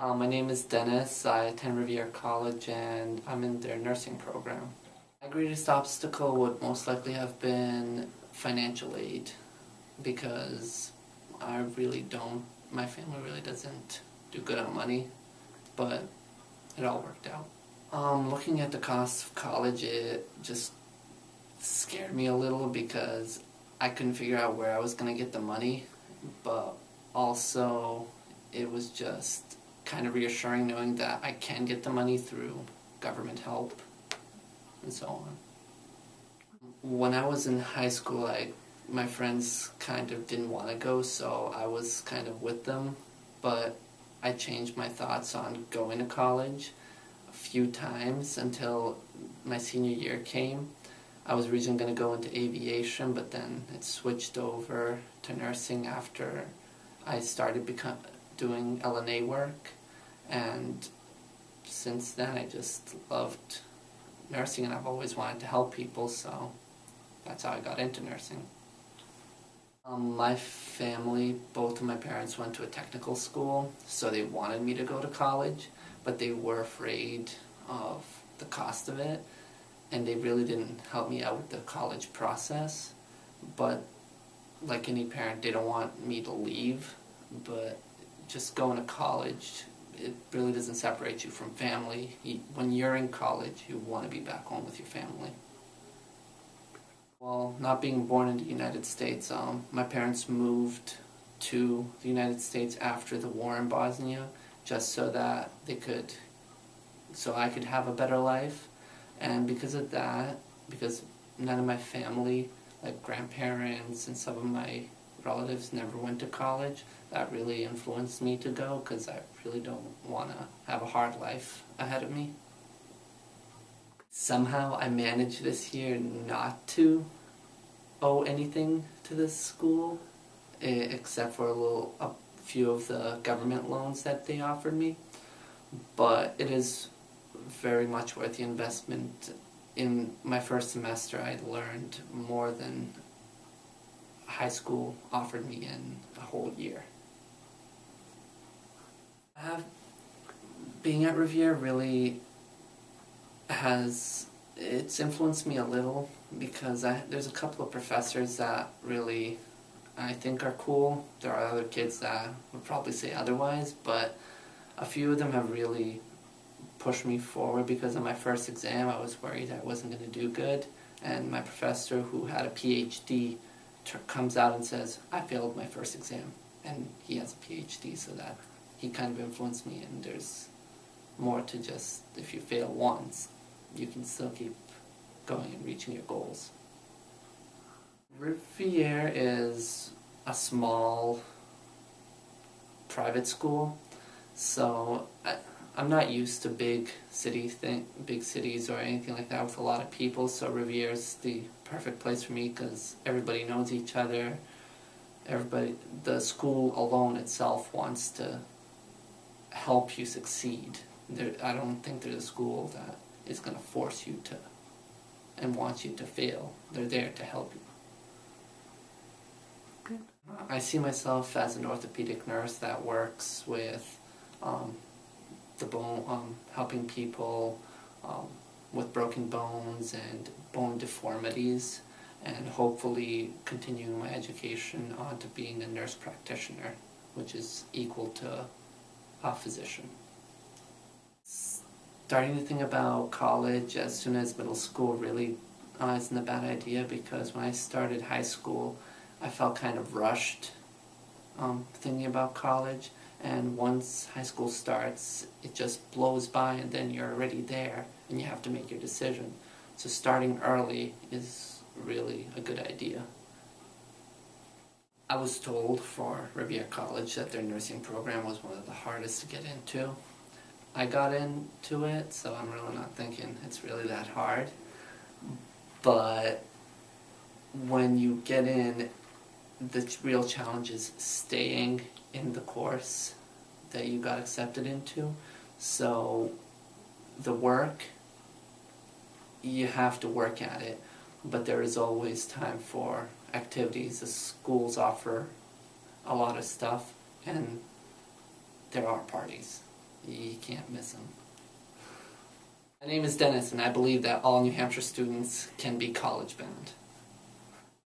My name is Dennis. I attend Rivier College and I'm in their nursing program. My greatest obstacle would most likely have been financial aid because my family really doesn't do good on money, but it all worked out. Looking at the cost of college, it just scared me a little because I couldn't figure out where I was going to get the money, but also it was just kind of reassuring knowing that I can get the money through government help and so on. When I was in high school, my friends kind of didn't want to go, so I was kind of with them, but I changed my thoughts on going to college a few times until my senior year came. I was originally going to go into aviation, but then it switched over to nursing after I started doing LNA work, and since then I just loved nursing and I've always wanted to help people, so that's how I got into nursing. My family, both of my parents went to a technical school, so they wanted me to go to college, but they were afraid of the cost of it, and they really didn't help me out with the college process. But like any parent, they don't want me to leave, but just going to college, it really doesn't separate you from family. When you're in college, you want to be back home with your family. Well, not being born in the United States, my parents moved to the United States after the war in Bosnia, just so that so I could have a better life. And because of that, because none of my family, like grandparents and some of my relatives never went to college, that really influenced me to go because I really don't want to have a hard life ahead of me. Somehow I managed this year not to owe anything to this school, except for a few of the government loans that they offered me. But it is very much worth the investment. In my first semester, I learned more than high school offered me in a whole year. Being at Rivier really it's influenced me a little because there's a couple of professors that really I think are cool. There are other kids that would probably say otherwise, but a few of them have really pushed me forward. Because on my first exam I was worried I wasn't going to do good, and my professor, who had a PhD, comes out and says, I failed my first exam, and he has a PhD, so that he kind of influenced me, and there's more to just, if you fail once, you can still keep going and reaching your goals. Rivier is a small private school, so I'm not used to big cities or anything like that with a lot of people, so Rivier is the perfect place for me because everybody knows each other. The school alone itself wants to help you succeed. I don't think there's a school that is going to force you to and wants you to fail. They're there to help you. Good. I see myself as an orthopedic nurse that works with the bone, helping people with broken bones and bone deformities, and hopefully continuing my education on to being a nurse practitioner, which is equal to a physician. Starting to think about college as soon as middle school really isn't a bad idea, because when I started high school I felt kind of rushed thinking about college, and once high school starts it just blows by and then you're already there and you have to make your decision. So starting early is really a good idea. I was told for Rivier College that their nursing program was one of the hardest to get into. I got into it, so I'm really not thinking it's really that hard. But when you get in, the real challenge is staying in the course that you got accepted into. So the work, you have to work at it, but there is always time for activities. The schools offer a lot of stuff, and there are parties. You can't miss him. My name is Dennis, and I believe that all New Hampshire students can be college bound.